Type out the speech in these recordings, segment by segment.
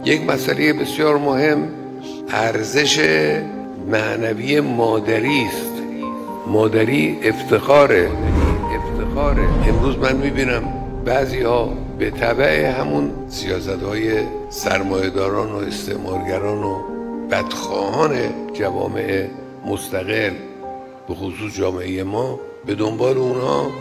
یک مسئله بسیار مهم ارزش معنوی مادری است. مادری افتخاره. امروز من میبینم بعضی ها به تبع همون سیاست‌های سرمایه‌داران و استعمارگران و بدخواهان جوامع مستقل به خصوص جامعه ما به دنبال اونها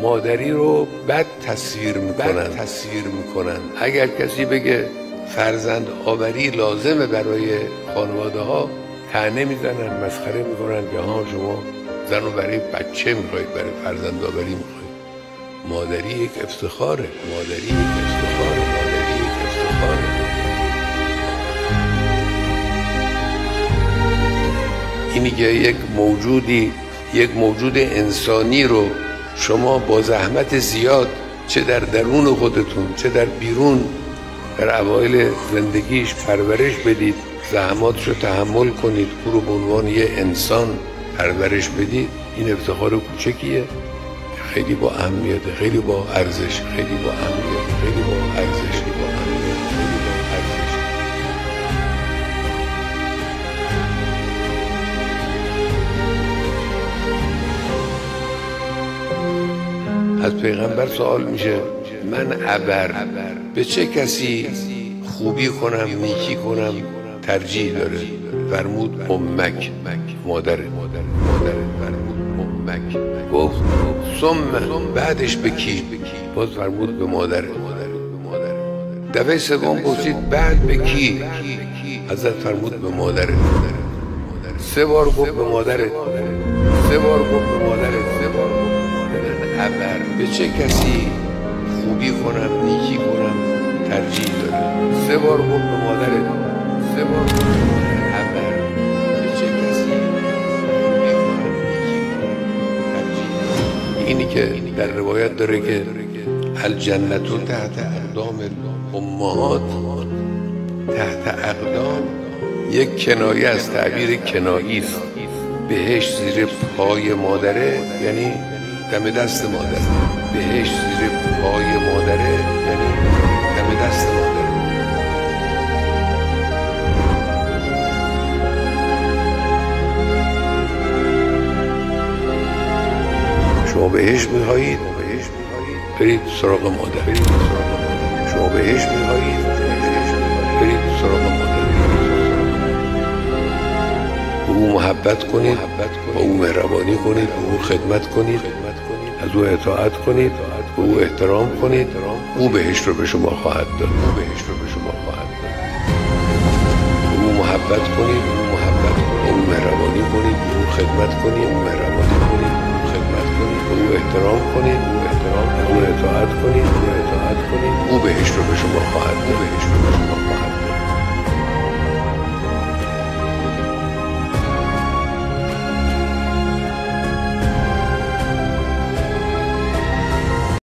مادری رو بد تصویر میکنن. اگر کسی بگه فرزند آوری لازمه برای خانواده ها طعنه میزنن، مسخره میکنن که ها شما زن رو برای بچه میخواید، برای فرزند آوری میخواید. مادری یک افتخاره. اینی که یک موجود انسانی رو شما با زحمت زیاد چه در درون خودتون چه در بیرون در اوایل زندگیش پرورش بدید، زحماتش رو تحمل کنید، او رو به عنوان یه انسان پرورش بدید، این افتخار کوچکیه، خیلی با اهمیته، خیلی با ارزش، از پیغمبر سوال میشه من ابر به چه کسی خوبی کنم نیکی کنم ترجیح داره؟ فرمود امک، مادر. گفت ثم بعدش به کی؟ باز فرمود به مادر. دفعه سوم پرسید بعد به کی؟ حضرت فرمود به مادر. 3 بار گفت به مادر. ابر به چه کسی خوبی کنم نیکی کنم ترجیح داره؟ 3 بار گفت به مادر. ابر به چه کسی خوبی کنم نیکی کنم ترجیح داره؟ اینی که در روایت داره که الجنت تحت اقدام الامهات، تحت اقدام یک کنایه از تعبیر کنایی است. بهشت زیر پای مادره یعنی دم دست مادر. بهشت زیر پای مادره یعنی دم دست مادر. شما بهشت میخواهید برید سراغ مادر. شما بهشت میخواهید برید سراغ مادر. به او محبت کنید، با او مهربانی کنید، به او خدمت کنید، از او اطاعت کنید، به او احترام کنید، او بهشت رو به شما خواهد داد. به او محبت کنید، به او مهربانی کنید، به او خدمت کنید، به او احترام کنید، از او اطاعت کنید، او بهشت رو به شما خواهد داد.